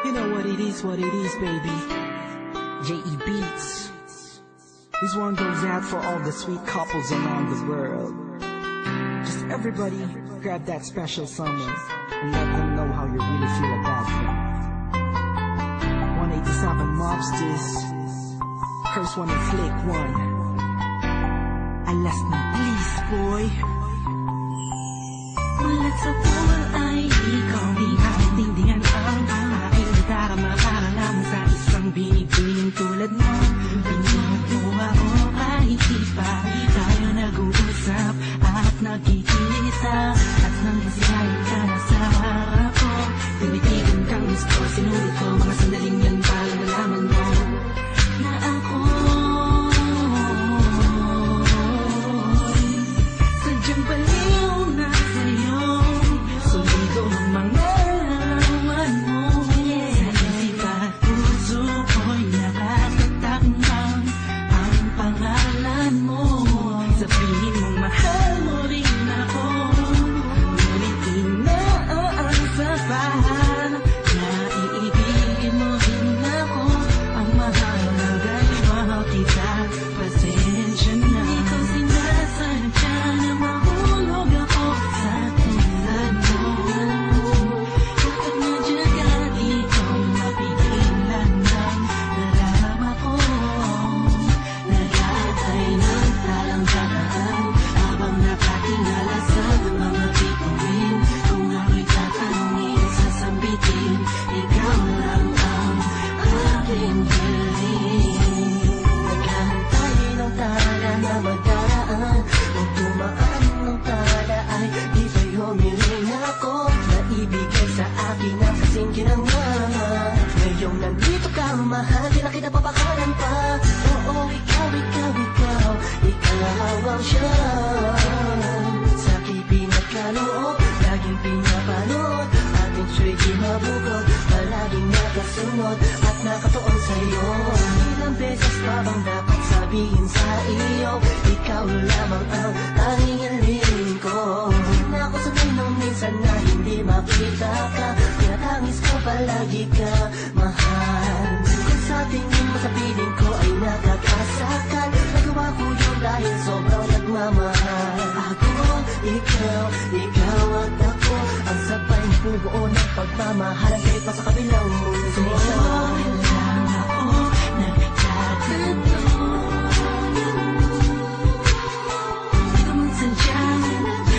You know what it is, baby. J.E. Beats. This one goes out for all the sweet couples around the world. Just everybody grab that special someone and let them know how you really feel about them. 187 Mobsters. First one is Slick One. Alas na please, boy. Mulat sa pool ay ikaw di naintindihan ang aking nadarama para lamang sa isang binibining tulad mo. Pinuhat mo ako kahit di pa tayo nag-uusap at nagkikita. At nang masirahin ka na sa harap ko, tinitigan kang gusto, sinulit ko mga sandaling yan para malaman mo na ako sadyang baliw na sa'yo. Suligo ang mga larawan mo, sa isip at puso ko'y nakatataknang ang pangalan mo. Sabihin mong mahal mo rin ako, ngunit inaasahan na iibigin mo rin ako. Ang mahalaga ay mahal kita, pasensya na. Di ko sinasadya na mahulog ako sa tulad mo. Bakit nandiyan ka dito, mapigilan ng darama ko, na lahat ay nagtalang-talaan habang nakatingala sa mga bituin. Kung ako'y tatanungin, sasambitin, ikaw lang ang aking hiling. Naghahantay ng tala na magdaraan, nung tumaan ng tala ay di sa'y humiling ako. Naibigay sa akin ang kasing kinanganga. Ngayong nandito ka, mahal, di na kita papakalan pa. Oo, ikaw ang siyang sa aking pinagkaloob, laging pinapanood. Ating sweetie mabukod, palaging nakasunod at nakatuon sa'yo. Ilang beses pa bang dapat sabihin sa iyo, ikaw lamang ang tanging hiling ko. Na ako sanay nung minsan na hindi makita ka, tinatangis ko palagi ka, mahal. Kung sa tingin mo sa piling ko ay nakakasakal, nagawa ko yun dahil sobrang nagmamahal. Ako, ikaw at ako, ang sabay bubuo ng pagmamahalan kahit pa sa kabilang mundo. Sa'yo lang ako nagtatanong, hindi ko man sadya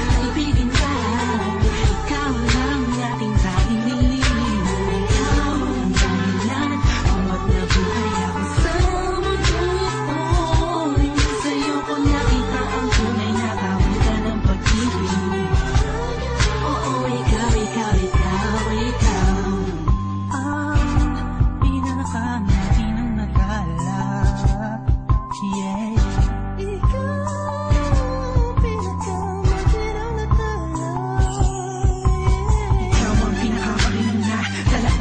naibigin ka. Ikaw lang ating tanging hiling. Ikaw ang dahilan kung ba't nabuhay ako sa mundong ito. Sa'yo ko nakita ang tunay na kawitan ng pag-ibig. Oo, ikaw ang pinaka-natin ang natala. Yeah. Ikaw pinaka-natin ang natala. Ikaw ang pinaka-maling na tala.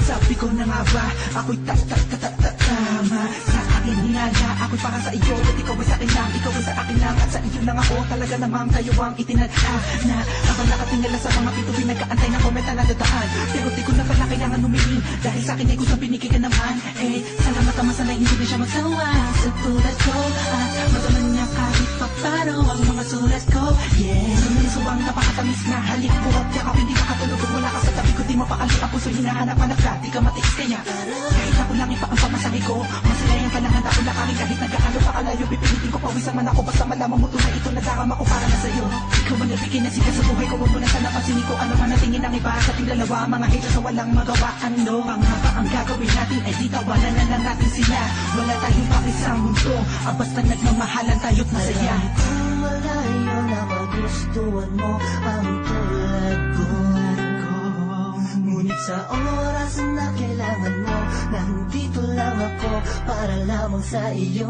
Sabi ko na nga ba, ako'y tama sa aking hinala. Ako'y para sa iyo, at ikaw ay sa akin lang. Ikaw ay sa akin lang, at sa iyo lang ako. Talaga namang kayo ang itinadha na habang nakatingala sa mga pinto, pinagkaantay ng kometa na dadaan. Pero di ko na pala kailangan humiling, dahil sa akin ay kusang binigay ka naman. Salamat naman sana hindi na siya magsawa sa tulad ko, at magaman niya kahit papano ang mga sulat ko. Yeah, suminisubang napakatamis na halik ko at yakap, hindi makatulog kung wala ka sa tabi ko. Di mapakali ang puso, hinahanap-hanap ka, di ka matiis kaya kahit ako lang ipa ang pamasahe ko, masilayan ka lang handa ko lakarin kahit nag-aalo pa kalayo. Pipilitin ko pawisan man ako, basta malaman mo tunay ito, nadarama ko para na sa'yo. Ikaw man nabigay na siya sa buhay ko, huwag mo na sana pansinin ko ano man ang tingin ng iba sa ating dalawa. Mga haters na walang magawa, ano ang haba ang gagawin natin, ay di tawanan na lang natin sila. Wala tayong pakis sa mundo, basta nagmamahalan tayo't masaya. Kung malayo na magustuhan mo ang tulad ko, ngunit sa oras na kailangan mo, nandito lang ako para lamang sa iyo.